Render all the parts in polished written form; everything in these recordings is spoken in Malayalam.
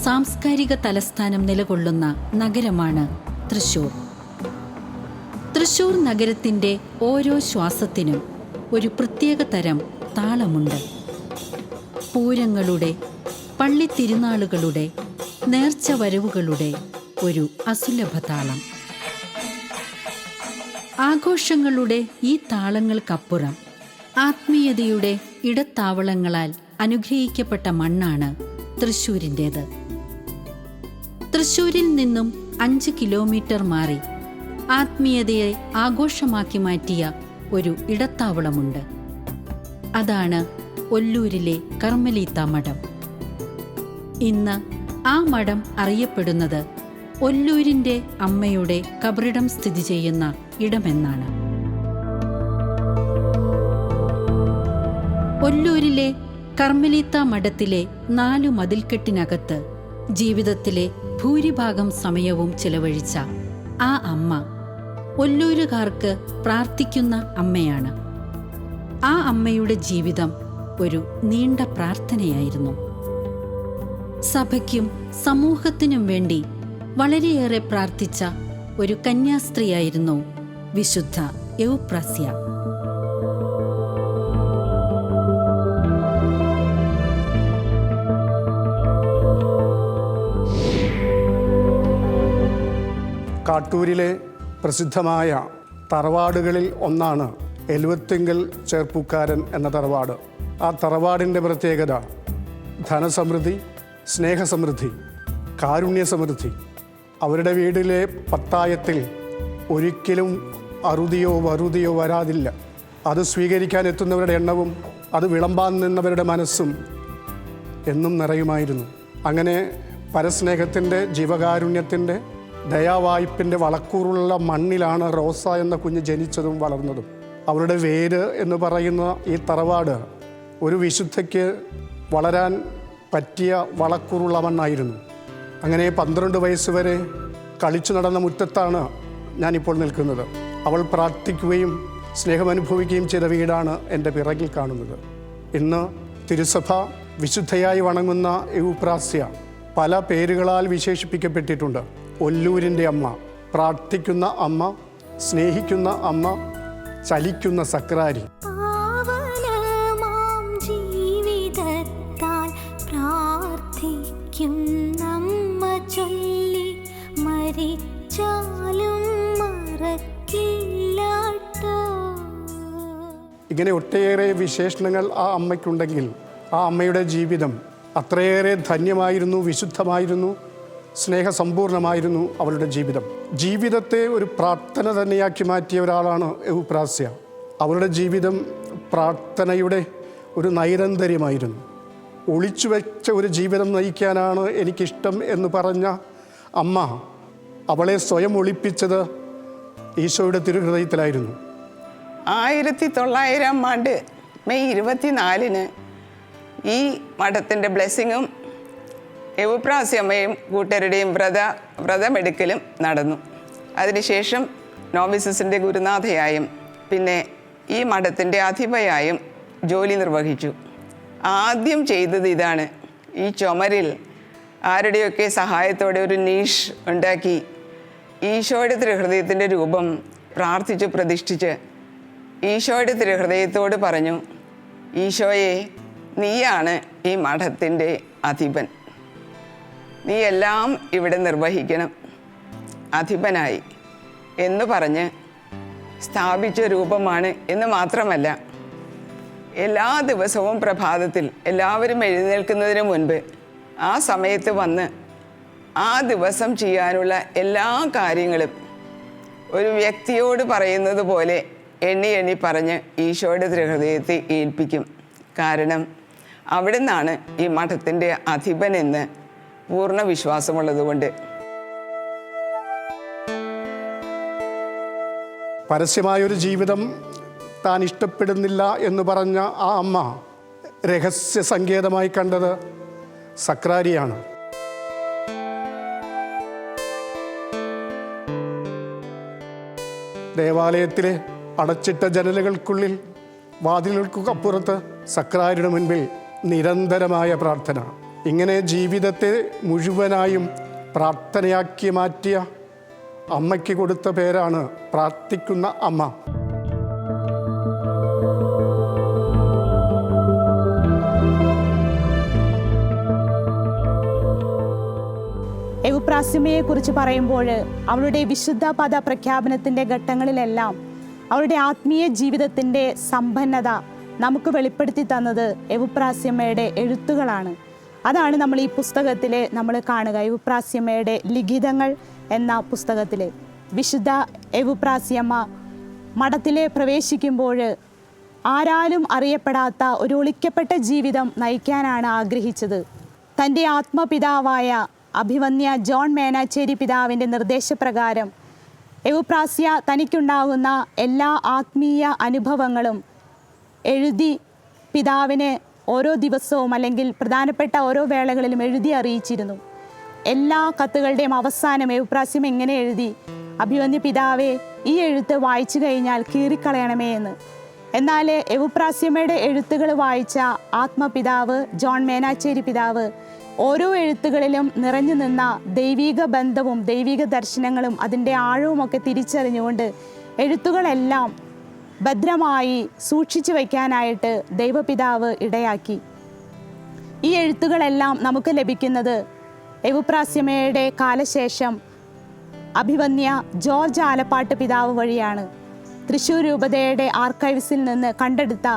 സാംസ്കാരിക തലസ്ഥാനം നിലകൊള്ളുന്ന നഗരമാണ് തൃശ്ശൂർ. തൃശ്ശൂർ നഗരത്തിൻ്റെ ഓരോ ശ്വാസത്തിനും ഒരു പ്രത്യേക തരം താളമുണ്ട്. പൂരങ്ങളുടെ, പള്ളിത്തിരുനാളുകളുടെ, നേർച്ച വരവുകളുടെ ഒരു അസുലഭ താളം. ആഘോഷങ്ങളുടെ ഈ താളങ്ങൾക്കപ്പുറം ആത്മീയതയുടെ ഇടത്താവളങ്ങളാൽ അനുഗ്രഹിക്കപ്പെട്ട മണ്ണാണ് തൃശ്ശൂരിൻ്റേത്. തൃശ്ശൂരിൽ നിന്നും 5 കിലോമീറ്റർ മാറി ആത്മീയതയെ ആഘോഷമാക്കി മാറ്റിയ ഒരു ഇടത്താവളമുണ്ട്. അതാണ് ഒല്ലൂരിലെ കർമ്മലീത്ത മഠം. ഇന്ന് ആ മഠം അറിയപ്പെടുന്നത് ഒല്ലൂരിൻ്റെ അമ്മയുടെ കബറിടം സ്ഥിതി ചെയ്യുന്ന ഇടമെന്നാണ്. ഒല്ലൂരിലെ കർമ്മലീത്ത മഠത്തിലെ 4 മതിൽക്കെട്ടിനകത്ത് ജീവിതത്തിലെ ഭൂരിഭാഗം സമയവും ചിലവഴിച്ച ആ അമ്മ ഒല്ലൂരുകാർക്ക് പ്രാർത്ഥിക്കുന്ന അമ്മയാണ്. ആ അമ്മയുടെ ജീവിതം ഒരു നീണ്ട പ്രാർത്ഥനയായിരുന്നു. സഭയ്ക്കും സമൂഹത്തിനും വേണ്ടി വളരെയേറെ പ്രാർത്ഥിച്ച ഒരു കന്യാസ്ത്രീയായിരുന്നു വിശുദ്ധ എവുപ്രാസ്യ. കാട്ടൂരിലെ പ്രസിദ്ധമായ തറവാടുകളിൽ ഒന്നാണ് എലുവത്തിങ്കൽ ചേർപ്പുക്കാരൻ എന്ന തറവാട്. ആ തറവാടിൻ്റെ പ്രത്യേകത ധനസമൃദ്ധി, സ്നേഹസമൃദ്ധി, കാരുണ്യസമൃദ്ധി. അവരുടെ വീട്ടിലെ പത്തായത്തിൽ ഒരിക്കലും അറുതിയോ വറുതിയോ വരാതില്ല. അത് സ്വീകരിക്കാൻ എത്തുന്നവരുടെ എണ്ണവും അത് വിളമ്പാൻ നിന്നവരുടെ മനസ്സും എന്നും നിറയുമായിരുന്നു. അങ്ങനെ പരസ്നേഹത്തിൻ്റെ, ജീവകാരുണ്യത്തിൻ്റെ, ദയാവായ്പിൻ്റെ വളക്കൂറുള്ള മണ്ണിലാണ് റോസ എന്ന കുഞ്ഞ് ജനിച്ചതും വളർന്നതും. അവരുടെ വേര് എന്ന് പറയുന്ന ഈ തറവാട് ഒരു വിശുദ്ധയ്ക്ക് വളരാൻ പറ്റിയ വളക്കൂറുള്ള മണ്ണായിരുന്നു. അങ്ങനെ 12 വയസ്സ് വരെ കളിച്ചു നടന്ന മുറ്റത്താണ് ഞാനിപ്പോൾ നിൽക്കുന്നത്. അവൾ പ്രാർത്ഥിക്കുകയും സ്നേഹമനുഭവിക്കുകയും ചെയ്ത വീടാണ് എൻ്റെ പിറകിൽ കാണുന്നത്. ഇന്ന് തിരുസഭ വിശുദ്ധയായി വണങ്ങുന്ന എവുപ്രാസ്യ പല പേരുകളാൽ വിശേഷിപ്പിക്കപ്പെട്ടിട്ടുണ്ട്. ഒല്ലൂരിൻ്റെ അമ്മ, പ്രാർത്ഥിക്കുന്ന അമ്മ, സ്നേഹിക്കുന്ന അമ്മ, ചലിക്കുന്ന സക്രാരി. ഇങ്ങനെ ഒട്ടേറെ വിശേഷണങ്ങൾ ആ അമ്മയ്ക്കുണ്ടെങ്കിൽ ആ അമ്മയുടെ ജീവിതം അത്രയേറെ ധന്യമായിരുന്നു, വിശുദ്ധമായിരുന്നു, സ്നേഹസമ്പൂർണമായിരുന്നു അവളുടെ ജീവിതം. ജീവിതത്തെ ഒരു പ്രാർത്ഥന തന്നെയാക്കി മാറ്റിയ ഒരാളാണ് എവുപ്രാസ്യ. അവളുടെ ജീവിതം പ്രാർത്ഥനയുടെ ഒരു നൈരന്തര്യമായിരുന്നു. ഒളിച്ചു വെച്ച ഒരു ജീവിതം നയിക്കാനാണ് എനിക്കിഷ്ടം എന്ന് പറഞ്ഞ അമ്മ അവളെ സ്വയം ഒളിപ്പിച്ചത് ഈശോയുടെ തിരുഹൃദയത്തിലായിരുന്നു. 1900 ആണ്ട് മെയ് 24-ന് ഈ മഠത്തിൻ്റെ ബ്ലെസ്സിങ്ങും എവുപ്രാസ്യമ്മയും കൂട്ടരുടെയും വ്രതമെടുക്കലും നടന്നു. അതിനുശേഷം നോവിസസിൻ്റെ ഗുരുനാഥയായും പിന്നെ ഈ മഠത്തിൻ്റെ അധിപയായും ജോലി നിർവഹിച്ചു. ആദ്യം ചെയ്തത് ഇതാണ്: ഈ ചുമരിൽ ആരുടെയൊക്കെ സഹായത്തോടെ ഒരു നീഷ് ഉണ്ടാക്കി ഈശോയുടെ തിരുഹൃദയത്തിൻ്റെ രൂപം പ്രാർത്ഥിച്ച് പ്രതിഷ്ഠിച്ച് ഈശോയുടെ തിരുഹൃദയത്തോട് പറഞ്ഞു, ഈശോയെ, നീയാണ് ഈ മഠത്തിൻ്റെ അധിപൻ, നീ എല്ലാം ഇവിടെ നിർവഹിക്കണം, അധിപനായി എന്ന് പറഞ്ഞ് സ്ഥാപിച്ച രൂപമാണ്. എന്ന് മാത്രമല്ല, എല്ലാ ദിവസവും പ്രഭാതത്തിൽ എല്ലാവരും എഴുന്നേൽക്കുന്നതിന് മുൻപ് ആ സമയത്ത് വന്ന് ആ ദിവസം ചെയ്യാനുള്ള എല്ലാ കാര്യങ്ങളും ഒരു വ്യക്തിയോട് പറയുന്നത് പോലെ എണ്ണി എണ്ണി പറഞ്ഞ് ഈശോയുടെ തിരുഹൃദയത്തെ ഏൽപ്പിക്കും. കാരണം അവിടെ നിന്നാണ് ഈ മഠത്തിൻ്റെ അധിപൻ എന്ന് പൂർണ്ണ വിശ്വാസമുള്ളതുകൊണ്ട്. പരസ്യമായൊരു ജീവിതം താൻ ഇഷ്ടപ്പെടുന്നില്ല എന്ന് പറഞ്ഞ ആ അമ്മ രഹസ്യ സങ്കേതമായി കണ്ടത് സക്രാരിയാണ്. ദേവാലയത്തിലെ അടച്ചിട്ട ജനലുകൾക്കുള്ളിൽ, വാതിലുകൾക്കപ്പുറത്ത് സക്രാരിയുടെ മുൻപിൽ നിരന്തരമായ പ്രാർത്ഥന. ഇങ്ങനെ ജീവിതത്തെ മുഴുവനായും പ്രാർത്ഥനയാക്കി മാറ്റിയ അമ്മയ്ക്ക് കൊടുത്ത പേരാണ് പ്രാർത്ഥിക്കുന്ന അമ്മ. എവുപ്രാസ്യമയെക്കുറിച്ച് പറയുമ്പോൾ അവളുടെ വിശുദ്ധ പദ പ്രഖ്യാപനത്തിൻ്റെ ഘട്ടങ്ങളിലെല്ലാം അവളുടെ ആത്മീയ ജീവിതത്തിൻ്റെ സമ്പന്നത നമുക്ക് വെളിപ്പെടുത്തി തന്നത് എവുപ്രാസ്യമ്മയുടെ എഴുത്തുകളാണ്. അതാണ് നമ്മൾ ഈ പുസ്തകത്തിൽ നമ്മൾ കാണുക. എവുപ്രാസ്യമ്മയുടെ ലിഖിതങ്ങൾ എന്ന പുസ്തകത്തിൽ വിശുദ്ധ എവുപ്രാസ്യമ്മ മഠത്തിൽ പ്രവേശിക്കുമ്പോൾ ആരാലും അറിയപ്പെടാത്ത ഒരു ഒളിക്കപ്പെട്ട ജീവിതം നയിക്കാനാണ് ആഗ്രഹിച്ചത്. തൻ്റെ ആത്മപിതാവായ അഭിവന്യ ജോൺ മേനാച്ചേരി പിതാവിൻ്റെ നിർദ്ദേശപ്രകാരം എവുപ്രാസ്യ തനിക്കുണ്ടാകുന്ന എല്ലാ ആത്മീയ അനുഭവങ്ങളും എഴുതി പിതാവിനെ ഓരോ ദിവസവും അല്ലെങ്കിൽ പ്രധാനപ്പെട്ട ഓരോ വേളകളിലും എഴുതി അറിയിച്ചിരുന്നു. എല്ലാ കത്തുകളുടെയും അവസാനം എവുപ്രാസ്യം എങ്ങനെ എഴുതി, അഭിവന്യ പിതാവേ, ഈ എഴുത്ത് വായിച്ചു കഴിഞ്ഞാൽ കീറിക്കളയണമേ എന്ന്. എന്നാൽ എവുപ്രാസ്യമ്മയുടെ എഴുത്തുകൾ വായിച്ച ആത്മപിതാവ് ജോൺ മേനാച്ചേരി പിതാവ് ഓരോ എഴുത്തുകളിലും നിറഞ്ഞു നിന്ന ദൈവിക ബന്ധവും ദൈവിക ദർശനങ്ങളും അതിൻ്റെ ആഴവുമൊക്കെ തിരിച്ചറിഞ്ഞുകൊണ്ട് എഴുത്തുകളെല്ലാം ഭദ്രമായി സൂക്ഷിച്ചു വയ്ക്കാനായിട്ട് ദൈവപിതാവ് ഇടയാക്കി. ഈ എഴുത്തുകളെല്ലാം നമുക്ക് ലഭിക്കുന്നത് എവുപ്രാസ്യമ്മയുടെ കാലശേഷം അഭിവന്യ ജോർജ് ആലപ്പാട്ട് പിതാവ് വഴിയാണ്. തൃശ്ശൂർ രൂപതയുടെ ആർക്കൈവ്സിൽ നിന്ന് കണ്ടെടുത്ത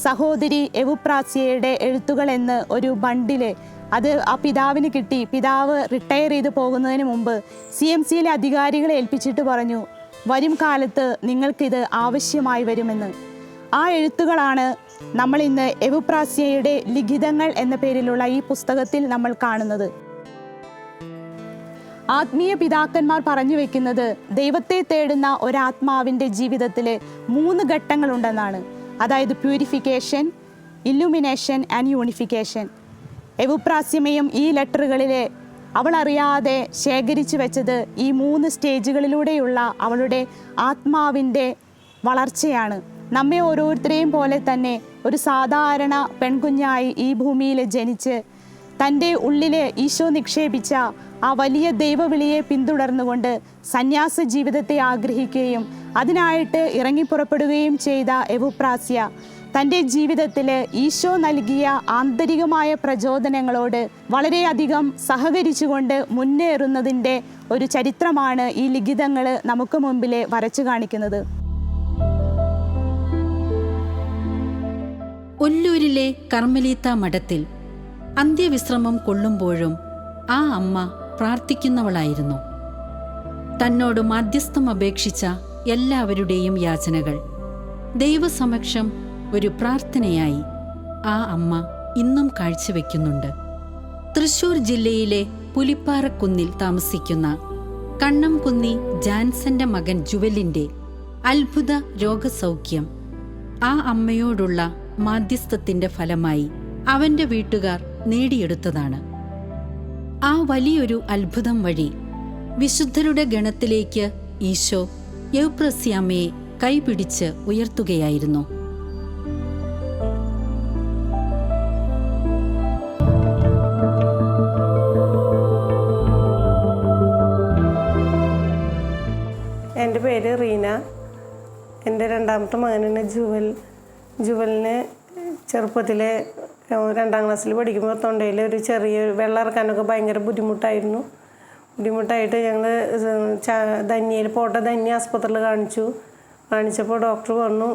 സഹോദരി എവുപ്രാസ്യയുടെ എഴുത്തുകൾ എന്ന് ഒരു ബണ്ടില് അത് ആ പിതാവിന് കിട്ടി. പിതാവ് റിട്ടയർ ചെയ്ത് പോകുന്നതിന് മുമ്പ് CMCയിലെ അധികാരികളെ ഏൽപ്പിച്ചിട്ട് പറഞ്ഞു, വരും കാലത്ത് നിങ്ങൾക്കിത് ആവശ്യമായി വരുമെന്ന്. ആ എഴുത്തുകളാണ് നമ്മൾ ഇന്ന് എവുപ്രാസ്യയുടെ ലിഖിതങ്ങൾ എന്ന പേരിലുള്ള ഈ പുസ്തകത്തിൽ നമ്മൾ കാണുന്നത്. ആത്മീയ പിതാക്കന്മാർ പറഞ്ഞു വെക്കുന്നത് ദൈവത്തെ തേടുന്ന ഒരാത്മാവിൻ്റെ ജീവിതത്തിൽ 3 ഘട്ടങ്ങളുണ്ടെന്നാണ്. അതായത് പ്യൂരിഫിക്കേഷൻ, ഇല്ലുമിനേഷൻ ആൻഡ് യൂണിഫിക്കേഷൻ. എവുപ്രാസ്യമയും ഈ ലെറ്ററുകളിൽ അവൾ അറിയാതെ ശേഖരിച്ചു വെച്ചത് ഈ 3 സ്റ്റേജുകളിലൂടെയുള്ള അവളുടെ ആത്മാവിൻ്റെ വളർച്ചയാണ്. നമ്മെ ഓരോരുത്തരെയും പോലെ തന്നെ ഒരു സാധാരണ പെൺകുഞ്ഞായി ഈ ഭൂമിയിൽ ജനിച്ച് തൻ്റെ ഉള്ളിൽ ഈശോ നിക്ഷേപിച്ച ആ വലിയ ദൈവവിളിയെ പിന്തുടർന്നുകൊണ്ട് സന്യാസ ജീവിതത്തെ ആഗ്രഹിക്കുകയും അതിനായിട്ട് ഇറങ്ങിപ്പുറപ്പെടുകയും ചെയ്ത എവുപ്രാസ്യ തൻ്റെ ജീവിതത്തിൽ ഈശോ നൽകിയ ആന്തരികമായ പ്രചോദനങ്ങളോട് വളരെയധികം സഹകരിച്ചുകൊണ്ട് മുന്നേറുന്നതിൻ്റെ ഒരു ചരിത്രമാണ് ഈ ലിഖിതങ്ങൾ നമുക്ക് മുമ്പിൽ വരച്ചു കാണിക്കുന്നത്. ഒല്ലൂരിലെ കർമ്മലീത്ത മഠത്തിൽ അന്ത്യവിശ്രമം കൊള്ളുമ്പോഴും ആ അമ്മ പ്രാർത്ഥിക്കുന്നവളായിരുന്നു. തന്നോട് മാധ്യസ്ഥം അപേക്ഷിച്ച എല്ലാവരുടെയും യാചനകൾ ദൈവസമക്ഷം ഒരു പ്രാർത്ഥനയായി ആ അമ്മ ഇന്നും കാഴ്ചവെക്കുന്നുണ്ട്. തൃശൂർ ജില്ലയിലെ പുലിപ്പാറക്കുന്നിൽ താമസിക്കുന്ന കണ്ണംകുന്നി ജാൻസന്റെ മകൻ ജുവലിന്റെ അത്ഭുത രോഗസൗഖ്യം ആ അമ്മയോടുള്ള മാധ്യസ്ഥത്തിന്റെ ഫലമായി അവന്റെ വീട്ടുകാർ നേടിയെടുത്തതാണ്. ആ വലിയൊരു അത്ഭുതം വഴി വിശുദ്ധരുടെ ഗണത്തിലേക്ക് ഈശോ എവുപ്രാസ്യാമ്മയെ കൈപിടിച്ച് ഉയർത്തുകയായിരുന്നു. എൻ്റെ പേര് റീന. എൻ്റെ രണ്ടാമത്തെ മകനാണ് ജുവലിന് ചെറുപ്പത്തിലെ 2ാം ക്ലാസ്സിൽ പഠിക്കുമ്പോൾ തൊണ്ടയിൽ ഒരു ചെറിയ വെള്ളം ഇറക്കാനൊക്കെ ഭയങ്കര ബുദ്ധിമുട്ടായിട്ട് ഞങ്ങൾ ധന്യയിൽ ധന്യ ആസ്പത്രിയിൽ കാണിച്ചപ്പോൾ ഡോക്ടർ പറഞ്ഞു,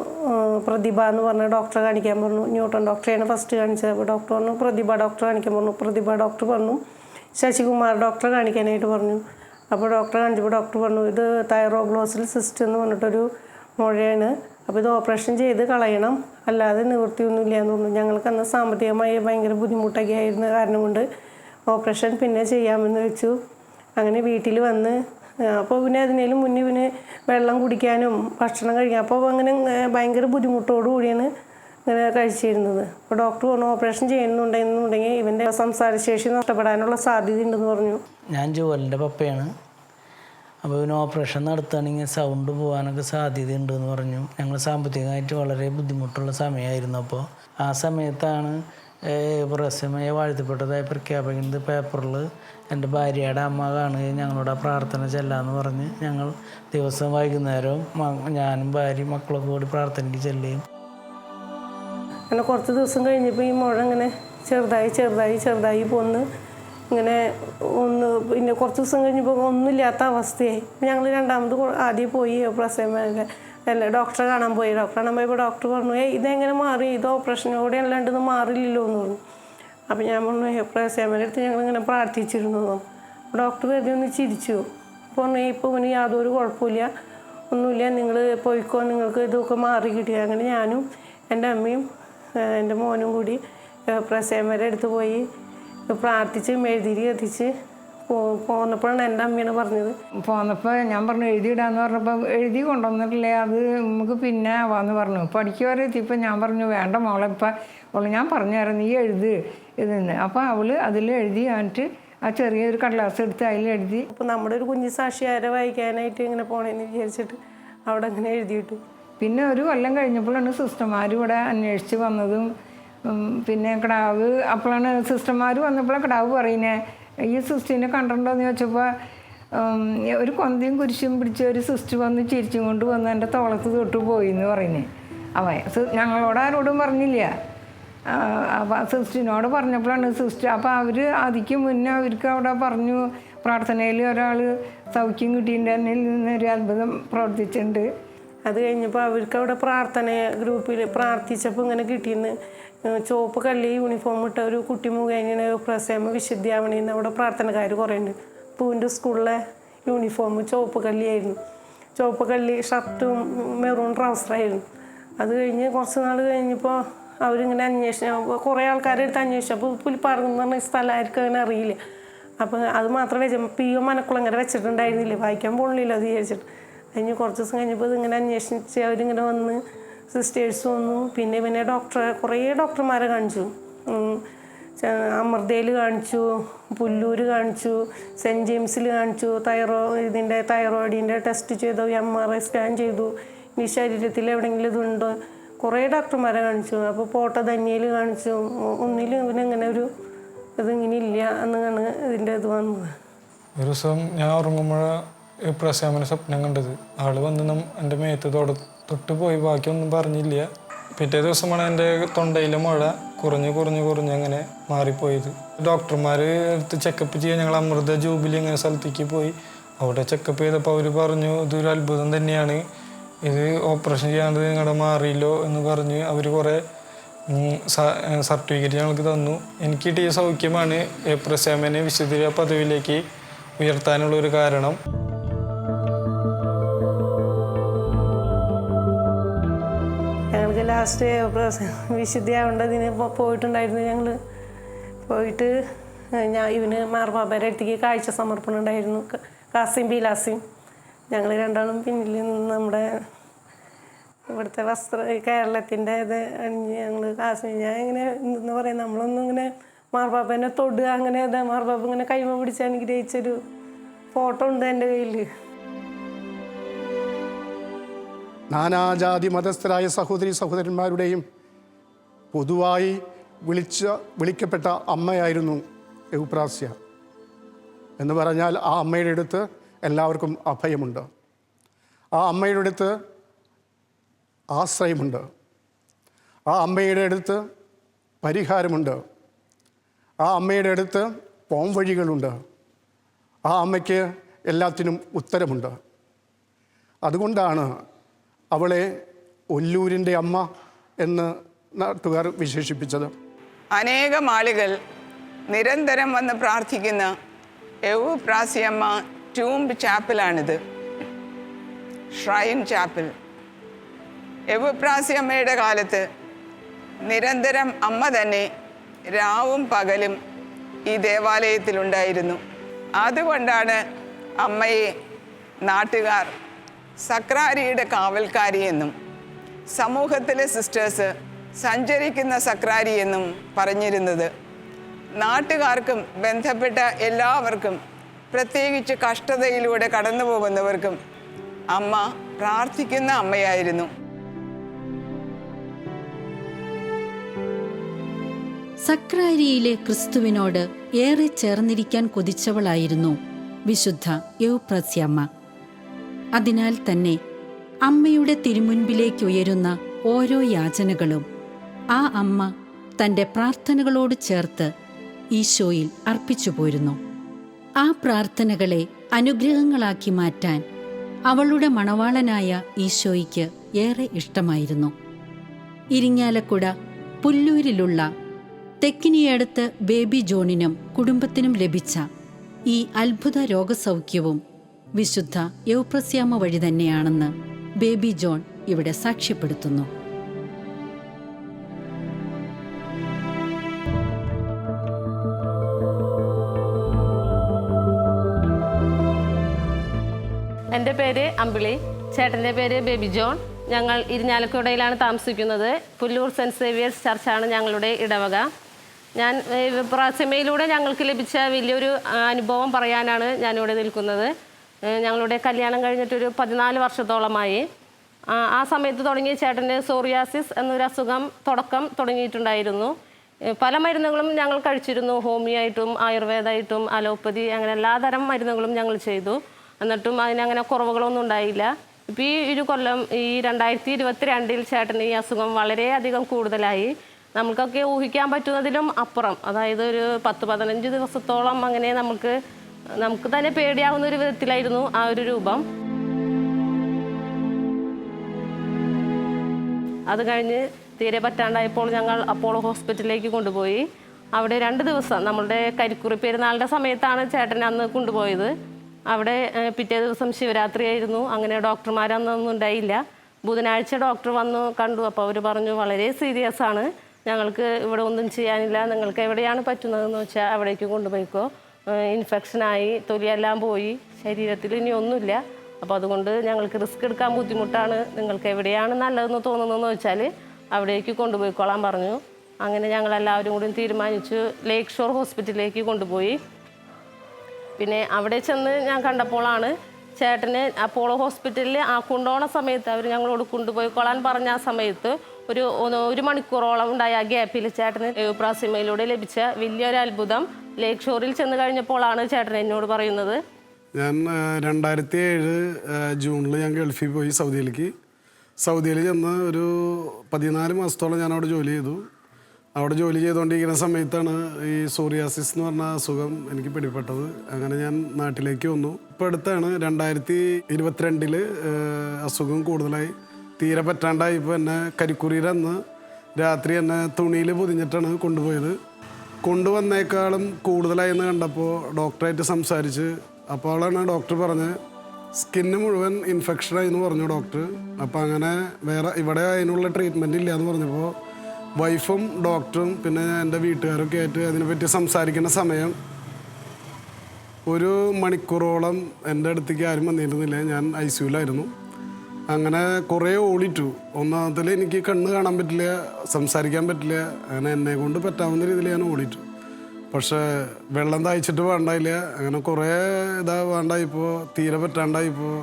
പ്രതിഭ എന്ന് പറഞ്ഞ ഡോക്ടറെ കാണിക്കാൻ പറഞ്ഞു. ന്യൂട്ടൺ ഡോക്ടറെയാണ് ഫസ്റ്റ് കാണിച്ചത്. അപ്പോൾ ഡോക്ടർ പറഞ്ഞു പ്രതിഭ ഡോക്ടറെ കാണിക്കാൻ പറഞ്ഞു. പ്രതിഭ ഡോക്ടർ പറഞ്ഞു ശശികുമാർ ഡോക്ടറെ കാണിക്കാനായിട്ട് പറഞ്ഞു. അപ്പോൾ ഡോക്ടറെ കാണിച്ചപ്പോൾ ഡോക്ടർ പറഞ്ഞു ഇത് തൈറോഗ്ലോസൽ സിസ്റ്റ് എന്ന് പറഞ്ഞിട്ടൊരു മുഴയാണ്, അപ്പോൾ ഇത് ഓപ്പറേഷൻ ചെയ്ത് കളയണം, അല്ലാതെ നിവൃത്തിയൊന്നുമില്ല എന്ന് പറഞ്ഞു. ഞങ്ങൾക്ക് അന്ന് സാമ്പത്തികമായി ഭയങ്കര ബുദ്ധിമുട്ടൊക്കെ ആയിരുന്ന കാരണം കൊണ്ട് ഓപ്പറേഷൻ പിന്നെ ചെയ്യാമെന്ന് വെച്ചു. അങ്ങനെ വീട്ടിൽ വന്ന് അപ്പോൾ പിന്നെ അതിനേലും മുന്നേ പിന്നെ വെള്ളം കുടിക്കാനും ഭക്ഷണം കഴിക്കാൻ അപ്പോൾ അങ്ങനെ ഭയങ്കര ബുദ്ധിമുട്ടോടു കൂടിയാണ് ഇങ്ങനെ കഴിച്ചിരുന്നത്. അപ്പോൾ ഡോക്ടർ പറഞ്ഞു ഓപ്പറേഷൻ ചെയ്യുന്നുണ്ടെന്നുണ്ടെങ്കിൽ ഇവൻ്റെ സംസാരശേഷി നഷ്ടപ്പെടാനുള്ള സാധ്യത ഉണ്ടെന്ന് പറഞ്ഞു. ഞാൻ ജുവലിൻ്റെ പപ്പയാണ്. അപ്പോൾ ഇവന് ഓപ്പറേഷൻ നടത്തുകയാണെങ്കിൽ സൗണ്ട് പോകാനൊക്കെ സാധ്യതയുണ്ടെന്ന് പറഞ്ഞു. ഞങ്ങൾ സാമ്പത്തികമായിട്ട് വളരെ ബുദ്ധിമുട്ടുള്ള സമയമായിരുന്നു. അപ്പോൾ ആ സമയത്താണ് പ്രസമയെ വാഴ്ത്തപ്പെട്ടതായി പ്രഖ്യാപിക്കുന്നത് പേപ്പറിൽ എൻ്റെ ഭാര്യയുടെ അമ്മ കാണുകയും ഞങ്ങളുടെ പ്രാർത്ഥന ചെല്ലാന്ന് പറഞ്ഞ് ഞങ്ങൾ ദിവസം വൈകുന്നേരവും ഞാനും ഭാര്യയും മക്കളൊക്കെ കൂടി പ്രാർത്ഥനയ്ക്ക് ചെല്ലുകയും. അങ്ങനെ കുറച്ച് ദിവസം കഴിഞ്ഞപ്പോൾ ഈ മുഴ ഇങ്ങനെ ചെറുതായി പോന്ന് ഇങ്ങനെ പിന്നെ കുറച്ച് ദിവസം കഴിഞ്ഞപ്പോൾ ഒന്നുമില്ലാത്ത അവസ്ഥയായി. ഞങ്ങൾ രണ്ടാമത് ആദ്യം പോയി ഡോക്ടറെ കാണാൻ പോയപ്പോൾ ഡോക്ടർ പറഞ്ഞു ഇതെങ്ങനെ മാറി, ഇത് ഓപ്പറേഷനോടെ അല്ലാണ്ട് ഇത് മാറില്ലല്ലോ എന്ന് പറഞ്ഞു. അപ്പോൾ ഞാൻ പറഞ്ഞു പ്രസേമയുടെ അടുത്ത് ഞങ്ങളിങ്ങനെ പ്രാർത്ഥിച്ചിരുന്നു. ഡോക്ടർ വെറുതെ ഒന്ന് ചിരിച്ചു പറഞ്ഞു ഇപ്പോൾ ഇവന് യാതൊരു കുഴപ്പമില്ല, ഒന്നുമില്ല, നിങ്ങൾ പോയിക്കോ, നിങ്ങൾക്ക് ഇതൊക്കെ മാറി കിട്ടിയ. അങ്ങനെ ഞാനും എൻ്റെ അമ്മയും എൻ്റെ മോനും കൂടി പ്രസേമയുടെ അടുത്ത് പോയി പ്രാർത്ഥിച്ച് മെഴുതിരി കത്തിച്ച് പോന്നപ്പോഴാണ് എൻ്റെ അമ്മയാണ് പറഞ്ഞത്. പോന്നപ്പോൾ ഞാൻ പറഞ്ഞു എഴുതിയിടാന്ന് പറഞ്ഞപ്പോൾ എഴുതി കൊണ്ടുവന്നിട്ടില്ലേ, അത് നമുക്ക് പിന്നെ ആവാന്ന് പറഞ്ഞു. പഠിക്കുവരെ എത്തിയപ്പോൾ ഞാൻ പറഞ്ഞു വേണ്ട മോളെ ഇപ്പം ഞാൻ പറഞ്ഞു തരാം, നീ എഴുത് ഇതെന്ന്. അപ്പോൾ അവൾ അതിൽ എഴുതി എന്നിട്ട് ആ ചെറിയൊരു കടലാസ് എടുത്ത് അതിൽ എഴുതി. അപ്പോൾ നമ്മുടെ ഒരു കുഞ്ഞു സാക്ഷിയാരെ വായിക്കാനായിട്ട് ഇങ്ങനെ പോണേന്ന് വിചാരിച്ചിട്ട് അവിടെ അങ്ങനെ എഴുതിയിട്ടു. പിന്നെ ഒരു കൊല്ലം കഴിഞ്ഞപ്പോഴാണ് സിസ്റ്റർമാർ ഇവിടെ അന്വേഷിച്ച് വന്നതും. പിന്നെ കിടാവ് അപ്പോഴാണ് സിസ്റ്റർമാർ വന്നപ്പോഴാണ് കിടാവ് പറയുന്നത് ഈ സിസ്റ്ററിനെ കണ്ടിട്ടുണ്ടോ എന്ന് ചോദിച്ചപ്പോൾ ഒരു കൊന്തയും കുരിശും പിടിച്ച ഒരു സിസ്റ്റർ വന്ന് ചിരിച്ചും കൊണ്ട് വന്ന് എൻ്റെ തോളത്ത് തൊട്ട് പോയി എന്ന് പറയുന്നത്. ഞങ്ങളോട് ആരോടും പറഞ്ഞില്ല. അപ്പോൾ സിസ്റ്ററിനോട് പറഞ്ഞപ്പോഴാണ് സിസ്റ്റർ, അപ്പോൾ അവർ അതിക്ക് മുന്നേ അവർക്ക് അവിടെ പറഞ്ഞു പ്രാർത്ഥനയിൽ ഒരാൾ സൗഖ്യം കിട്ടിയിട്ട് എന്നിൽ നിന്നൊരു അത്ഭുതം പ്രവർത്തിച്ചിട്ടുണ്ട്. അത് കഴിഞ്ഞപ്പോൾ അവർക്ക് അവിടെ പ്രാർത്ഥന ഗ്രൂപ്പിൽ പ്രാർത്ഥിച്ചപ്പോൾ ഇങ്ങനെ കിട്ടിയെന്ന് ചുവപ്പ് കല്ലി യൂണിഫോം ഇട്ട ഒരു കുട്ടി മുഖേന പ്രസേമ വിശുദ്ധിയാവണമെന്ന് അവിടെ പ്രാർത്ഥനക്കാർ കുറേ ഉണ്ട്. പൂവിൻ്റെ സ്കൂളിലെ യൂണിഫോം ചുവപ്പ് കല്ലിയായിരുന്നു. ചുവപ്പ് കല്ലി ഷർട്ടും മെറൂൺ ട്രൗസറായിരുന്നു. അത് കഴിഞ്ഞ് കുറച്ച് നാൾ കഴിഞ്ഞപ്പോൾ അവരിങ്ങനെ അന്വേഷിച്ചു, കുറേ ആൾക്കാരെ അടുത്ത് അന്വേഷിച്ചു. അപ്പോൾ പുലിപ്പാറന്ന് പറഞ്ഞ സ്ഥലം ആർക്കും അങ്ങനെ അറിയില്ല. അപ്പോൾ അത് മാത്രം PO മനക്കുളങ്ങര വെച്ചിട്ടുണ്ടായിരുന്നില്ല, വായിക്കാൻ പോകണില്ല അത് വിചാരിച്ചിട്ട്. കഴിഞ്ഞ് കുറച്ച് ദിവസം കഴിഞ്ഞപ്പോൾ ഇതിങ്ങനെ അന്വേഷിച്ച് അവരിങ്ങനെ വന്ന് സിസ്റ്റേഴ്സ് വന്നു. പിന്നെ കുറേ ഡോക്ടർമാരെ കാണിച്ചു. അമൃതയിൽ കാണിച്ചു, പുല്ലൂർ കാണിച്ചു, സെൻറ്റ് ജെയിംസിൽ കാണിച്ചു, തൈറോയിഡിൻ്റെ ടെസ്റ്റ് ചെയ്തു, MRI സ്കാൻ ചെയ്തു, ഈ ശരീരത്തിൽ എവിടെയെങ്കിലും ഇതുണ്ടോ, കുറേ ഡോക്ടർമാരെ കാണിച്ചു. അപ്പോൾ പോട്ടധന്യയിൽ കാണിച്ചു. ഒന്നിലും ഇവനെങ്ങനെ ഇതിങ്ങനെ ഇല്ല എന്നാണ് ഇതിൻ്റെ ഇത് വന്നത്. ഒരു ദിവസം ഞാൻ ഉറങ്ങുമ്പോൾ പ്രസേമനെ സ്വപ്നം കണ്ടത്. ആൾ വന്ന് എൻ്റെ മേത്ത് തൊട്ട് പോയി, ബാക്കിയൊന്നും പറഞ്ഞില്ല. പിറ്റേ ദിവസമാണ് എൻ്റെ തൊണ്ടയിലെ മുഴ കുറഞ്ഞ് അങ്ങനെ മാറിപ്പോയത്. ഡോക്ടർമാർ അടുത്ത് ചെക്കപ്പ് ചെയ്യാൻ ഞങ്ങൾ അമൃത ജൂബിലി അങ്ങനെ സ്ഥലത്തേക്ക് പോയി. അവിടെ ചെക്കപ്പ് ചെയ്തപ്പോൾ അവർ പറഞ്ഞു ഇതൊരു അത്ഭുതം തന്നെയാണ്, ഇത് ഓപ്പറേഷൻ ചെയ്യാണ്ട് നിങ്ങളുടെ മാറിയില്ലോ എന്ന് പറഞ്ഞ് അവർ കുറേ സർട്ടിഫിക്കറ്റ് ഞങ്ങൾക്ക് തന്നു. എനിക്ക് കിട്ടിയ സൗഖ്യമാണ് പ്രസേമനെ വിശുദ്ധ പദവിയിലേക്ക് ഉയർത്താനുള്ളൊരു കാരണം. ഞങ്ങൾക്ക് ലാസ്റ്റ് വിശുദ്ധിയാവേണ്ടതിന് പോയിട്ടുണ്ടായിരുന്നു. ഞങ്ങൾ പോയിട്ട് ഇവന് മാർപ്പാപ്പയുടെ അടുത്തേക്ക് കാഴ്ച സമർപ്പണം ഉണ്ടായിരുന്നു. കാസിം ബിലാസിം ഞങ്ങൾ രണ്ടാളും പിന്നിൽ നിന്ന് നമ്മുടെ ഇവിടുത്തെ കേരളത്തിൻ്റെ ഇത് അണിഞ്ഞ് ഞങ്ങൾ കാസിം ഞാൻ ഇങ്ങനെ എന്താ പറയുക, നമ്മളൊന്നും ഇങ്ങനെ മാർപ്പാപ്പേനെ തൊടുക അങ്ങനെ മാർപ്പാപ്പ ഇങ്ങനെ കൈമ പിടിച്ച് അനുഗ്രഹിച്ചൊരു ഫോട്ടോ ഉണ്ട് എൻ്റെ കയ്യിൽ. നാനാജാതി മതസ്ഥരായ സഹോദരി സഹോദരന്മാരുടെയും പൊതുവായി വിളിക്കപ്പെട്ട അമ്മയായിരുന്നു എവുപ്രാസ്യ. എന്ന് പറഞ്ഞാൽ ആ അമ്മയുടെ അടുത്ത് എല്ലാവർക്കും അഭയമുണ്ട്, ആ അമ്മയുടെ അടുത്ത് ആശ്രയമുണ്ട്, ആ അമ്മയുടെ അടുത്ത് പരിഹാരമുണ്ട്, ആ അമ്മയുടെ അടുത്ത് പോംവഴികളുണ്ട്, ആ അമ്മയ്ക്ക് എല്ലാത്തിനും ഉത്തരമുണ്ട്. അതുകൊണ്ടാണ് അവളെ ഒല്ലൂരിൻ്റെ അമ്മ എന്ന് നാട്ടുകാർ വിശേഷിപ്പിച്ചത്. അനേകം ആളുകൾ നിരന്തരം വന്ന് പ്രാർത്ഥിക്കുന്ന എവുപ്രാസ്യമ്മ ടൂംബ് ചാപ്പലാണിത്, ഷ്രൈൻ ചാപ്പൽ. എവുപ്രാസ്യമ്മയുടെ കാലത്ത് നിരന്തരം അമ്മ തന്നെ രാവും പകലും ഈ ദേവാലയത്തിലുണ്ടായിരുന്നു. അതുകൊണ്ടാണ് അമ്മയെ നാട്ടുകാർ സക്രാരിയുടെ കാവൽക്കാരി എന്നും സമൂഹത്തിലെ സിസ്റ്റേഴ്സ് സഞ്ചരിക്കുന്ന സക്രാരി എന്നും പറഞ്ഞിരുന്നത്. നാട്ടുകാർക്കും ബന്ധപ്പെട്ട എല്ലാവർക്കും, പ്രത്യേകിച്ച് കഷ്ടതയിലൂടെ കടന്നു പോകുന്നവർക്കും അമ്മ പ്രാർത്ഥിക്കുന്ന അമ്മയായിരുന്നു. സക്രാരിയിലെ ക്രിസ്തുവിനോട് ഏറെ ചേർന്നിരിക്കാൻ കൊതിച്ചവളായിരുന്നു വിശുദ്ധ യൗപ്രാസ്യാമ്മ. അതിനാൽ തന്നെ അമ്മയുടെ തിരുമുൻപിലേക്ക് ഉയരുന്ന ഓരോ യാചനകളും ആ അമ്മ തൻ്റെ പ്രാർത്ഥനകളോട് ചേർത്ത് ഈശോയിൽ അർപ്പിച്ചു പോരുന്നു. ആ പ്രാർത്ഥനകളെ അനുഗ്രഹങ്ങളാക്കി മാറ്റാൻ അവളുടെ മണവാളനായ ഈശോയ്ക്ക് ഏറെ ഇഷ്ടമായിരുന്നു. ഇരിങ്ങാലക്കുട പുല്ലൂരിലുള്ള തെക്കിനിയടുത്ത് ബേബി ജോണിനും കുടുംബത്തിനും ലഭിച്ച ഈ അത്ഭുത രോഗസൗഖ്യവും വിശുദ്ധ യൗപ്രാസ്യാമ്മ വഴി തന്നെയാണെന്ന് ബേബി ജോൺ ഇവിടെ സാക്ഷ്യപ്പെടുത്തുന്നു. എൻ്റെ പേര് അമ്പിളി, ചേട്ടൻ്റെ പേര് ബേബി ജോൺ. ഞങ്ങൾ ഇരിഞ്ഞാലക്കുടയിലാണ് താമസിക്കുന്നത്. പുല്ലൂർ സെൻറ്റ് സേവിയേഴ്സ് ചർച്ചാണ് ഞങ്ങളുടെ ഇടവക. ഞാൻ പ്രാസമയിലൂടെ ഞങ്ങൾക്ക് ലഭിച്ച വലിയൊരു അനുഭവം പറയാനാണ് ഞാനിവിടെ നിൽക്കുന്നത്. ഞങ്ങളുടെ കല്യാണം കഴിഞ്ഞിട്ടൊരു 14 വർഷത്തോളമായി. ആ സമയത്ത് തുടങ്ങിയ ചേട്ടന് സോറിയാസിസ് എന്നൊരു അസുഖം തുടങ്ങിയിട്ടുണ്ടായിരുന്നു. പല മരുന്നുകളും ഞങ്ങൾ കഴിച്ചിരുന്നു. ഹോമിയോ ആയിട്ടും ആയുർവേദമായിട്ടും അലോപ്പതി, അങ്ങനെ എല്ലാതരം മരുന്നുകളും ഞങ്ങൾ ചെയ്തു. എന്നിട്ടും അതിനങ്ങനെ കുറവുകളൊന്നും ഉണ്ടായില്ല. ഇപ്പോൾ ഈ ഒരു കൊല്ലം, ഈ 2022 ചേട്ടന് ഈ അസുഖം വളരെയധികം കൂടുതലായി. നമുക്കൊക്കെ ഊഹിക്കാൻ പറ്റുന്നതിലും അപ്പുറം, അതായത് ഒരു 10-15 ദിവസത്തോളം അങ്ങനെ നമുക്ക് തന്നെ പേടിയാവുന്ന ഒരു വിധത്തിലായിരുന്നു ആ ഒരു രൂപം. അത് കഴിഞ്ഞ് തീരെ പറ്റാണ്ടായപ്പോൾ ഞങ്ങൾ അപ്പോളോ ഹോസ്പിറ്റലിലേക്ക് കൊണ്ടുപോയി. അവിടെ 2 ദിവസം, നമ്മളുടെ കരിക്കുറി പെരുന്നാളിൻ്റെ സമയത്താണ് ചേട്ടനെ അന്ന് കൊണ്ടുപോയത്. അവിടെ പിറ്റേ ദിവസം ശിവരാത്രി ആയിരുന്നു. അങ്ങനെ ഡോക്ടർമാരൊന്നും ഉണ്ടായില്ല. ബുധനാഴ്ച ഡോക്ടർ വന്നു കണ്ടു. അപ്പോൾ അവർ പറഞ്ഞു, വളരെ സീരിയസ് ആണ്, ഞങ്ങൾക്ക് ഇവിടെ ഒന്നും ചെയ്യാനില്ല, നിങ്ങൾക്ക് എവിടെയാണ് പറ്റുന്നതെന്ന് വെച്ചാൽ അവിടേക്ക് കൊണ്ടുപോയിക്കോ, ഇൻഫെക്ഷനായി, തൊലിയെല്ലാം പോയി, ശരീരത്തിൽ ഇനി ഒന്നുമില്ല, അപ്പോൾ അതുകൊണ്ട് ഞങ്ങൾക്ക് റിസ്ക് എടുക്കാൻ ബുദ്ധിമുട്ടാണ്, നിങ്ങൾക്ക് എവിടെയാണ് നല്ലതെന്ന് തോന്നുന്നതെന്ന് വെച്ചാൽ അവിടേക്ക് കൊണ്ടുപോയിക്കോളാൻ പറഞ്ഞു. അങ്ങനെ ഞങ്ങളെല്ലാവരും കൂടി തീരുമാനിച്ചു ലേക്ക് ഷോർ ഹോസ്പിറ്റലിലേക്ക് കൊണ്ടുപോയി. പിന്നെ അവിടെ ചെന്ന് ഞാൻ കണ്ടപ്പോഴാണ് ചേട്ടന് അപ്പോളോ ഹോസ്പിറ്റലിൽ കൊണ്ടുപോകുന്ന സമയത്ത് അവർ ഞങ്ങളോട് കൊണ്ടുപോയിക്കോളാൻ പറഞ്ഞ ആ സമയത്ത് ഒരു മണിക്കൂറോളം ഉണ്ടായ ഗ്യാപ്പിൽ ചേട്ടന് യൗപ്രാസ്യാമ്മയിലൂടെ ലഭിച്ച വലിയൊരു അത്ഭുതം ലേക്ക് ഷോറിൽ ചെന്ന് കഴിഞ്ഞപ്പോഴാണ് ചേട്ടൻ എന്നോട് പറയുന്നത്. ഞാൻ 2007 ജൂണിൽ ഞാൻ ഗൾഫിൽ പോയി സൗദിയിൽ ചെന്ന് ഒരു 14 മാസത്തോളം ഞാൻ അവിടെ ജോലി ചെയ്തു. അവിടെ ജോലി ചെയ്തുകൊണ്ടിരിക്കുന്ന സമയത്താണ് ഈ സോറിയാസിസ് എന്ന് പറഞ്ഞ അസുഖം എനിക്ക് പിടിപെട്ടത്. അങ്ങനെ ഞാൻ നാട്ടിലേക്ക് വന്നു. ഇപ്പോൾ അടുത്താണ് 2022 അസുഖം കൂടുതലായി, തീരെ പറ്റാണ്ടായി. ഇപ്പോൾ എന്നെ കരിക്കുറിയിൽ അന്ന് രാത്രി എന്നെ തുണിയിൽ പൊതിഞ്ഞിട്ടാണ് കൊണ്ടുപോയത്. കൊണ്ടുവന്നേക്കാളും കൂടുതലായെന്ന് കണ്ടപ്പോൾ ഡോക്ടറായിട്ട് സംസാരിച്ച്, അപ്പോഴാണ് ഡോക്ടർ പറഞ്ഞ് സ്കിന്ന് മുഴുവൻ ഇൻഫെക്ഷനായി എന്ന് പറഞ്ഞു ഡോക്ടർ. അപ്പോൾ അങ്ങനെ വേറെ ഇവിടെ അതിനുള്ള ട്രീറ്റ്മെൻറ്റ് ഇല്ല എന്ന് പറഞ്ഞപ്പോൾ വൈഫും ഡോക്ടറും പിന്നെ എൻ്റെ വീട്ടുകാരൊക്കെ ആയിട്ട് അതിനെപ്പറ്റി സംസാരിക്കുന്ന സമയം 1 മണിക്കൂറോളം എൻ്റെ അടുത്തേക്ക് ആരും വന്നിരുന്നില്ല. ഞാൻ ICUലായിരുന്നു. അങ്ങനെ കുറേ ഓടിറ്റു. ഒന്നാമതിൽ എനിക്ക് കണ്ണ് കാണാൻ പറ്റില്ല, സംസാരിക്കാൻ പറ്റില്ല. അങ്ങനെ എന്നെ കൊണ്ട് പറ്റാവുന്ന രീതിയിൽ ഞാൻ ഓടിറ്റു. പക്ഷേ വെള്ളം തയ്ച്ചിട്ട് വേണ്ടായില്ല. അങ്ങനെ കുറേ വേണ്ടായിപ്പോൾ, തീരെ പറ്റാണ്ടായിപ്പോൾ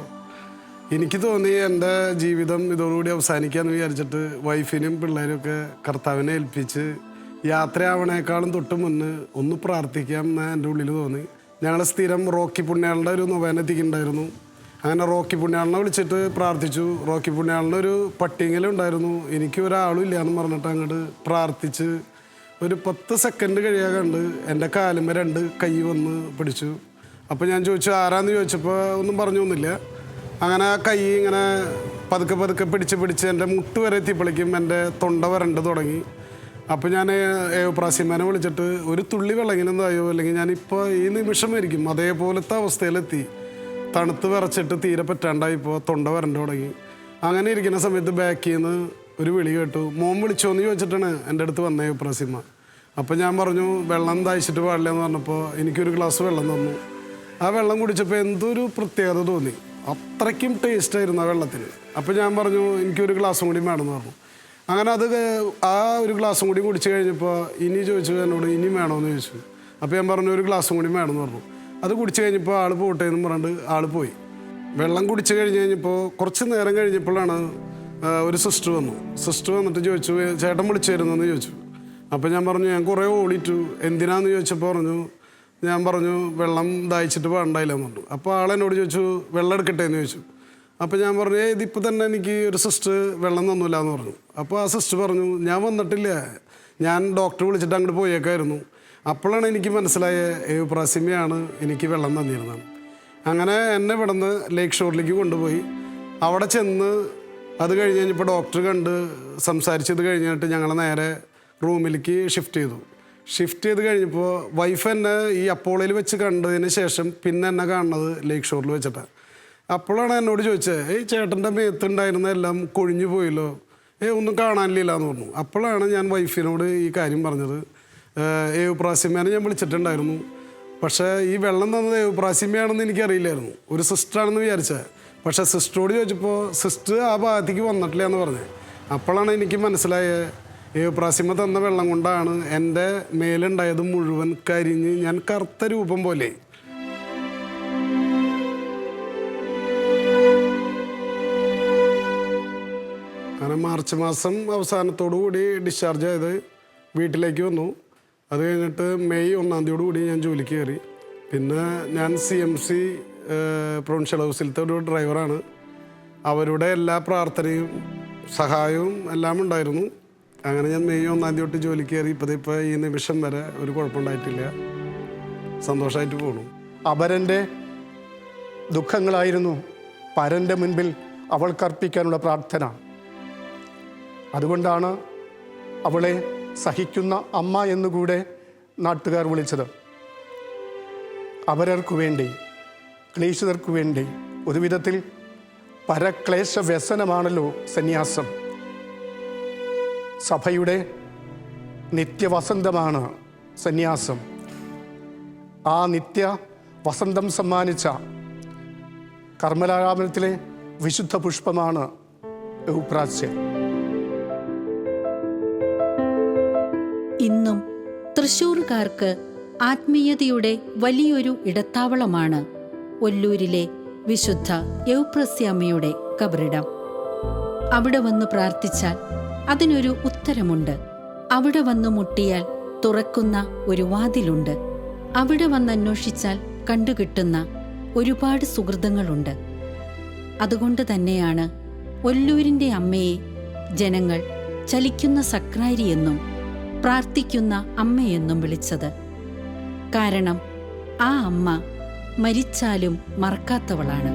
എനിക്ക് തോന്നി എൻ്റെ ജീവിതം ഇതോടുകൂടി അവസാനിക്കാമെന്ന് വിചാരിച്ചിട്ട് വൈഫിനും പിള്ളേരൊക്കെ കർത്താവിനെ ഏൽപ്പിച്ച് യാത്രയാവണേക്കാളും തൊട്ട് മുന്നേ ഒന്ന് പ്രാർത്ഥിക്കാം എന്ന് എൻ്റെ ഉള്ളിൽ തോന്നി. ഞങ്ങൾ സ്ഥിരം റോക്കി പുണ്യാളിൻ്റെ ഒരു നൊവേന എത്തിക്കുന്നുണ്ടായിരുന്നു. അങ്ങനെ റോക്കി പുണ്യാളിനെ വിളിച്ചിട്ട് പ്രാർത്ഥിച്ചു. റോക്കി പുണ്യാളിൻ്റെ ഒരു പട്ടിങ്ങലുണ്ടായിരുന്നു. എനിക്ക് ഒരാളും ഇല്ല എന്ന് പറഞ്ഞിട്ട് അങ്ങോട്ട് പ്രാർത്ഥിച്ച് ഒരു 10 സെക്കൻഡ് കഴിയാകണ്ട് എൻ്റെ കാലുമ്മ 2 കൈ വന്ന് പിടിച്ചു. അപ്പോൾ ഞാൻ ചോദിച്ചു ആരാന്ന് ചോദിച്ചപ്പോൾ ഒന്നും പറഞ്ഞൊന്നുമില്ല. അങ്ങനെ ആ കൈ ഇങ്ങനെ പതുക്കെ പിടിച്ച് എൻ്റെ മുട്ട് വരെ എത്തിയപ്പോഴേക്കും എൻ്റെ തൊണ്ട വരണ്ട് തുടങ്ങി. അപ്പോൾ ഞാൻ യൗപ്രാസ്യാമ്മനെ വിളിച്ചിട്ട് ഒരു തുള്ളി വെള്ളങ്ങിനെന്തായോ, അല്ലെങ്കിൽ ഞാനിപ്പോൾ ഈ നിമിഷം മരിക്കും അതേപോലത്തെ അവസ്ഥയിലെത്തി. തണുത്ത് വിറച്ചിട്ട് തീരെ പറ്റാണ്ടായിപ്പോൾ തൊണ്ട വരണ്ട് തുടങ്ങി. അങ്ങനെ ഇരിക്കുന്ന സമയത്ത് ബാക്കിൽ നിന്ന് ഒരു വിളി കേട്ടു. മോൻ വിളിച്ചോ എന്ന് ചോദിച്ചിട്ടാണ് എൻ്റെ അടുത്ത് വന്ന യൗപ്രാസ്യാമ്മ. അപ്പോൾ ഞാൻ പറഞ്ഞു വെള്ളം തയ്ച്ചിട്ട് പാടില്ല എന്ന് പറഞ്ഞപ്പോൾ എനിക്കൊരു ഗ്ലാസ് വെള്ളം തന്നു. ആ വെള്ളം കുടിച്ചപ്പോൾ എന്തൊരു പ്രത്യേകത തോന്നി. അത്രയ്ക്കും ടേസ്റ്റായിരുന്നു ആ വെള്ളത്തിന്. അപ്പോൾ ഞാൻ പറഞ്ഞു എനിക്കൊരു ഗ്ലാസ്സും കൂടി വേണമെന്ന് പറഞ്ഞു. അങ്ങനെ ആ ഒരു ഗ്ലാസ്സും കൂടി കുടിച്ച് കഴിഞ്ഞപ്പോൾ ഇനി ചോദിച്ചു എന്നോട് ഇനിയും വേണമെന്ന് ചോദിച്ചു. അപ്പോൾ ഞാൻ പറഞ്ഞു ഒരു ഗ്ലാസ്സും കൂടി വേണമെന്ന് പറഞ്ഞു. അത് കുടിച്ച് കഴിഞ്ഞപ്പോൾ ആൾ പോട്ടെ എന്ന് പറഞ്ഞിട്ട് ആൾ പോയി. വെള്ളം കുടിച്ച് കഴിഞ്ഞപ്പോൾ കുറച്ച് നേരം കഴിഞ്ഞപ്പോഴാണ് ഒരു സിസ്റ്റർ വന്നു. സിസ്റ്റർ വന്നിട്ട് ചോദിച്ചു ചേട്ടൻ വിളിച്ചായിരുന്നു എന്ന് ചോദിച്ചു. അപ്പോൾ ഞാൻ പറഞ്ഞു ഞാൻ കുറേ ഓടിയിട്ടു, എന്തിനാന്ന് ചോദിച്ചപ്പോൾ ഞാൻ പറഞ്ഞു വെള്ളം ദാഹിച്ചിട്ട് വേണ്ടായില്ലെന്ന് പറഞ്ഞു. അപ്പോൾ ആളെന്നോട് ചോദിച്ചു വെള്ളം എടുക്കട്ടെ എന്ന് ചോദിച്ചു. അപ്പോൾ ഞാൻ പറഞ്ഞു ഇതിപ്പോൾ തന്നെ എനിക്ക് ഒരു സിസ്റ്റർ വെള്ളം തന്നില്ല എന്ന് പറഞ്ഞു. അപ്പോൾ ആ സിസ്റ്റർ പറഞ്ഞു ഞാൻ വന്നിട്ടില്ല, ഞാൻ ഡോക്ടറെ വിളിച്ചിട്ട് അങ്ങോട്ട് പോയേക്കായിരുന്നു. അപ്പോഴാണ് എനിക്ക് മനസ്സിലായ എയോപ്രാസിമിയാണ് എനിക്ക് വെള്ളം തന്നിരുന്നത്. അങ്ങനെ എന്നെ ഇവിടുന്ന് ലേക്ക് ഷോറിലേക്ക് കൊണ്ടുപോയി. അവിടെ ചെന്ന് അത് കഴിഞ്ഞ് കഴിഞ്ഞപ്പോൾ ഡോക്ടർ കണ്ട് സംസാരിച്ചത് കഴിഞ്ഞിട്ട് ഞങ്ങൾ നേരെ റൂമിലേക്ക് ഷിഫ്റ്റ് ചെയ്ത് കഴിഞ്ഞപ്പോൾ വൈഫ് എന്നെ ഈ അപ്പോളയിൽ വെച്ച് കണ്ടതിന് ശേഷം പിന്നെ എന്നെ കാണുന്നത് ലേക്ക് ഷോറിൽ വെച്ചിട്ടാണ്. അപ്പോഴാണ് എന്നോട് ചോദിച്ചത് ചേട്ടൻ്റെ മേത്തുണ്ടായിരുന്ന എല്ലാം കൊഴിഞ്ഞു പോയല്ലോ, ഒന്നും കാണാനില്ല എന്ന് പറഞ്ഞു. അപ്പോഴാണ് ഞാൻ വൈഫിനോട് ഈ കാര്യം പറഞ്ഞത്. എയോപ്രാസിമേനെ ഞാൻ വിളിച്ചിട്ടുണ്ടായിരുന്നു, പക്ഷേ ഈ വെള്ളം തന്നത് എയോപ്രാസിമയാണെന്ന് എനിക്കറിയില്ലായിരുന്നു, ഒരു സിസ്റ്ററാണെന്ന് വിചാരിച്ചത്. പക്ഷേ സിസ്റ്ററോട് ചോദിച്ചപ്പോൾ സിസ്റ്റർ ആ ഭാഗത്തേക്ക് വന്നിട്ടില്ല എന്ന് പറഞ്ഞു. അപ്പോഴാണ് എനിക്ക് മനസ്സിലായത് എയോപ്രാസിമ തന്ന വെള്ളം കൊണ്ടാണ് എൻ്റെ മേലുണ്ടായത് മുഴുവൻ കരിഞ്ഞ് ഞാൻ കറുത്ത രൂപം പോലെ. അങ്ങനെ മാർച്ച് മാസം അവസാനത്തോടു കൂടി ഡിസ്ചാർജ് ആയത് വീട്ടിലേക്ക് വന്നു. അത് കഴിഞ്ഞിട്ട് മെയ് 1 കൂടി ഞാൻ ജോലിക്ക് കയറി. പിന്നെ ഞാൻ CMC പ്രൊവിൻഷ്യൽ ഹൗസിലത്തെ ഒരു ഡ്രൈവറാണ്. അവരുടെ എല്ലാ പ്രാർത്ഥനയും സഹായവും എല്ലാം ഉണ്ടായിരുന്നു. അങ്ങനെ ഞാൻ മെയ് 1 തൊട്ട് ജോലിക്ക് കയറി. ഇപ്പോൾ ഈ നിമിഷം വരെ ഒരു കുഴപ്പമുണ്ടായിട്ടില്ല, സന്തോഷമായിട്ട് പോകണു. അപരൻ്റെ ദുഃഖങ്ങളായിരുന്നു പരൻ്റെ മുൻപിൽ അവൾക്കർപ്പിക്കാനുള്ള പ്രാർത്ഥന. അതുകൊണ്ടാണ് അവളെ സഹിക്കുന്ന അമ്മ എന്നുകൂടെ നാട്ടുകാർ വിളിച്ചത്. അപരർക്കു വേണ്ടി, ക്ലേശിതർക്കു വേണ്ടി, ഒരു വിധത്തിൽ പരക്ലേശ വ്യസനമാണല്ലോ സന്യാസം. സഭയുടെ നിത്യവസന്തമാണ് സന്യാസം. ആ നിത്യ വസന്തം സമ്മാനിച്ച കർമ്മലാരാമത്തിലെ വിശുദ്ധ പുഷ്പമാണ് എവുപ്രാസ്യം. ഇന്നും തൃശ്ശൂർക്കാർക്ക് ആത്മീയതയുടെ വലിയൊരു ഇടത്താവളമാണ് ഒല്ലൂരിലെ വിശുദ്ധ എവുപ്രസ്യാമ്മയുടെ കബറിടം. അവിടെ വന്ന് പ്രാർത്ഥിച്ചാൽ അതിനൊരു ഉത്തരമുണ്ട്. അവിടെ വന്ന് മുട്ടിയാൽ തുറക്കുന്ന ഒരു വാതിലുണ്ട്. അവിടെ വന്ന് അന്വേഷിച്ചാൽ കണ്ടുകിട്ടുന്ന ഒരുപാട് സുഹൃതങ്ങളുണ്ട്. അതുകൊണ്ട് തന്നെയാണ് ഒല്ലൂരിൻ്റെ അമ്മയെ ജനങ്ങൾ ചലിക്കുന്ന സക്രാരിയെന്നും പ്രാർത്ഥിക്കുന്ന അമ്മയെന്നും വിളിച്ചത്. കാരണം ആ അമ്മ മരിച്ചാലും മറക്കാത്തവളാണ്.